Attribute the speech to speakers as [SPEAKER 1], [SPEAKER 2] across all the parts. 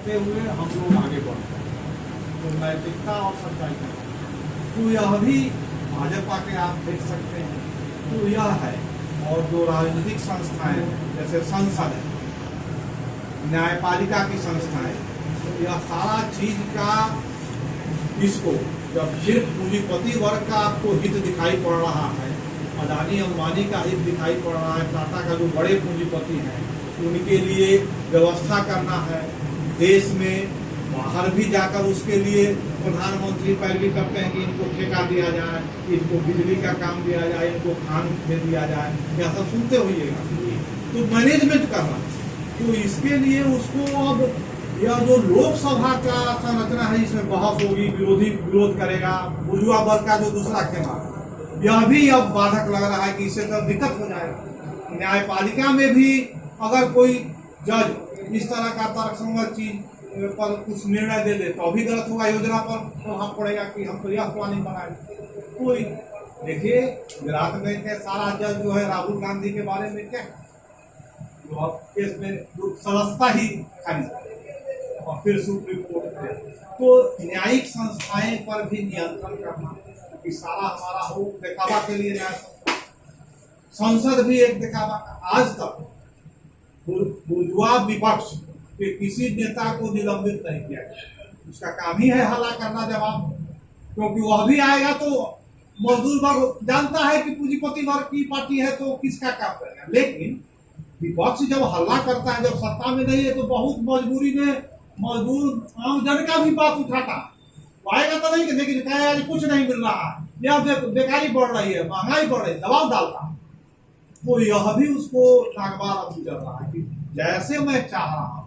[SPEAKER 1] रखते हुए हम लोग आगे बढ़ते हैं। तो नैतिकता और सच्चाई का तो यह भी भाजपा के आप देख सकते हैं तो यह है। और जो राजनीतिक संस्थाएं जैसे संसद है, न्यायपालिका की संस्थाएं, तो यह सारा चीज का इसको जब सिर्फ पूंजीपति वर्ग का आपको हित दिखाई पड़ रहा है, अदानी अंबानी का हित दिखाई पड़ रहा है, टाटा का जो बड़े पूंजीपति हैं उनके लिए व्यवस्था करना है, देश में बाहर भी जाकर उसके लिए प्रधानमंत्री पैरवी करते हैं कि इनको ठेका दिया जाए, इनको बिजली का काम दिया जाए, इनको खान दे दिया जाए, यह सब सुनते होइएगा। तो मैनेजमेंट करना, तो इसके लिए उसको अब यह जो लोकसभा का संरचना है इसमें बहस होगी, विरोधी विरोध करेगा, बुजुआ वर्ग का जो दूसरा खेमा, यह भी अब बाधक लग रहा है कि इससे तो दिक्कत हो जाएगा। न्यायपालिका में भी अगर कोई जज इस तरह का तर्कसंगत चीज पर कुछ निर्णय दे दे तो अभी गलत होगा, योजना पर प्रभाव पड़ेगा कि हम तो यह प्लानिंग बनाए। कोई देखिए गुजरात में के सारा जज जो है राहुल गांधी के बारे में क्या जो अब केस में सदस्यता ही खारिज और फिर सुप्रीम कोर्ट में, तो न्यायिक संस्थाएं पर भी नियंत्रण करना कि सारा हमारा हो दिखावा के लिए न्याय संसद भी एक दिखावा। आज तक बुर्जुआ विपक्ष के किसी नेता को निलंबित नहीं किया गया, उसका काम ही है हल्ला करना जवाब, क्योंकि वह भी आएगा तो मजदूर वर्ग जानता है कि पूंजीपति वर्ग की पार्टी है तो किसका काम करेगा। लेकिन विपक्ष जब हल्ला करता है, जब सत्ता में नहीं है तो बहुत मजबूरी में मजदूर आम जन का भी बात उठाता, आएगा तो नहीं, लेकिन कहेगा कुछ नहीं मिल रहा है, या बेकारी बढ़ रही है, महंगाई बढ़ रही है, दबाव डालता। तो यह भी उसको नागवार अब गुजर रहा है कि जैसे मैं चाह रहा हूं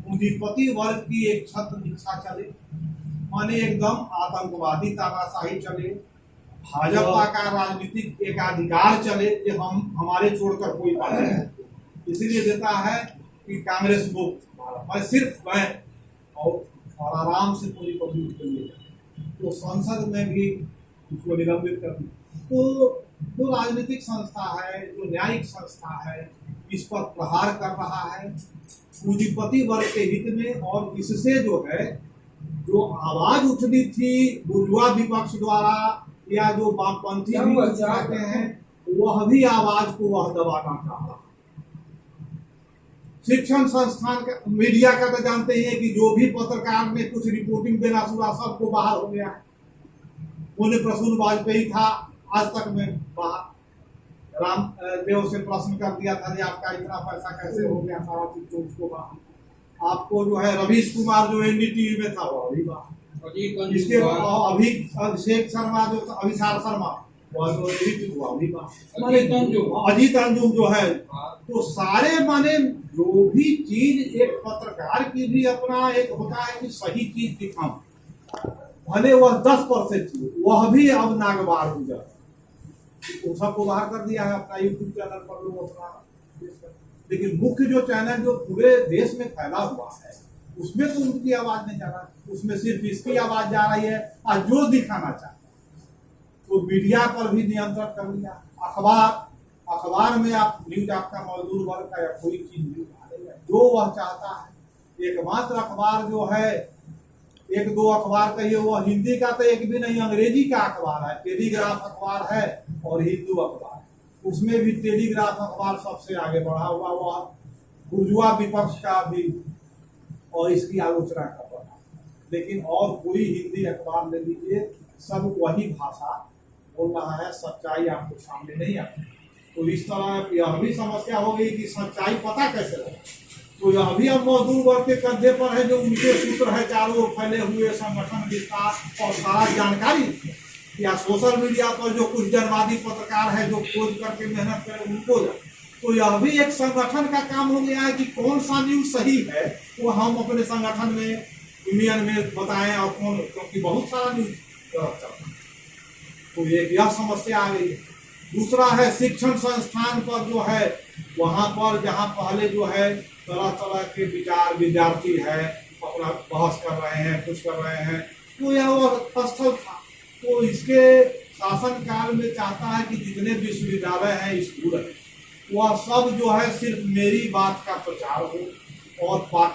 [SPEAKER 1] पूंजीपति वर्ग की एक छत्र इच्छा चले, माने एकदम आतंकवादी तानाशाही चले, भाजपा का राजनीतिक एकाधिकार चले कि हम हमारे छोड़कर कोई पार्टी है, इसीलिए देता है कि कांग्रेस मुक्त मैं सिर्फ मैं और आराम से पूंजीपति उसके लिए, तो संसद में भी उसको निलंबित कर दिया। तो जो राजनीतिक संस्था है, जो न्यायिक संस्था है, इस पर प्रहार कर रहा है पूंजीपति वर्ग के हित में। और इससे जो है जो आवाज उठनी थी बुर्जुआ विपक्ष द्वारा या जो वामपंथी चाहते हैं, वह भी आवाज को वह दबाना चाह रहा है। शिक्षण संस्थान का मीडिया का तो जानते ही है कि जो भी पत्रकार ने कुछ रिपोर्टिंग देना शुरू सबको बाहर हो गया है। उन्हें प्रसून वाजपेयी था आज तक में बाहर, राम देव से प्रश्न कर दिया था कि आपका इतना पैसा कैसे हो गया, सारा चीज तो उसको बाहर। आपको जो है रवीश कुमार जो एनडीटीवी में था वो अभी बाहर, इसके अभी अभिषेक शर्मा जो था, अभिषार शर्मा वह जो अभी बाहर, अजीत अंजुम जो है, तो सारे माने जो भी चीज एक पत्रकार की भी अपना एक होता है कि सही चीज दिखाऊं, भले वह 10% चीज, वह भी अब नागवार हो जाए, तो सबको बाहर कर दिया है अपना यूट्यूब चैनल पर लोग अपना। लेकिन मुख्य जो चैनल जो पूरे देश में फैला हुआ है उसमें तो उनकी आवाज नहीं जा रहा, उसमें सिर्फ इसकी आवाज जा रही है और जो दिखाना चाहता है। तो मीडिया पर भी नियंत्रण कर लिया, अखबार में आप न्यूज आपका मजदूर वर्ग का या कोई चीज न्यूज डालेगा जो वह चाहता है। एकमात्र अखबार जो है, एक दो अखबार कहिए, वो हिंदी का तो एक भी नहीं, अंग्रेजी का अखबार है, टेलीग्राफ अखबार है और हिंदू अखबार, उसमें भी टेलीग्राफ अखबार सबसे आगे बढ़ा हुआ, वह बुर्जुआ विपक्ष का भी और इसकी आलोचना कर रहा है। लेकिन और कोई हिंदी अखबार ले लीजिए, सब वही भाषा बोल रहा है, सच्चाई आपको सामने नहीं आती। तो इस तरह यह भी समस्या हो गई कि सच्चाई पता कैसे लगे। तो यह भी अब मजदूर वर्ग के कंधे पर है, जो उनके सूत्र है चारों फैले हुए संगठन विस्तार और सारा जानकारी, या सोशल मीडिया पर जो कुछ जनवादी पत्रकार है जो खोज करके मेहनत करे उनको, तो यह भी एक संगठन का काम हो गया है कि कौन सा न्यूज सही है वो हम अपने संगठन में यूनियन में बताएं, और कौन, क्योंकि बहुत सारा न्यूज चलता है। तो एक यह समस्या आ गई है। दूसरा है शिक्षण संस्थान पर जो है, वहाँ पर जहाँ पहले जो है तरह तरह के विचार विद्यार्थी है अपना बहस कर रहे हैं, कुछ कर रहे हैं, तो यह वो स्थल था। तो इसके शासन काल में चाहता है कि जितने विश्वविद्यालय हैं, स्कूल है, वह सब जो है सिर्फ मेरी बात का प्रचार हो और पाठ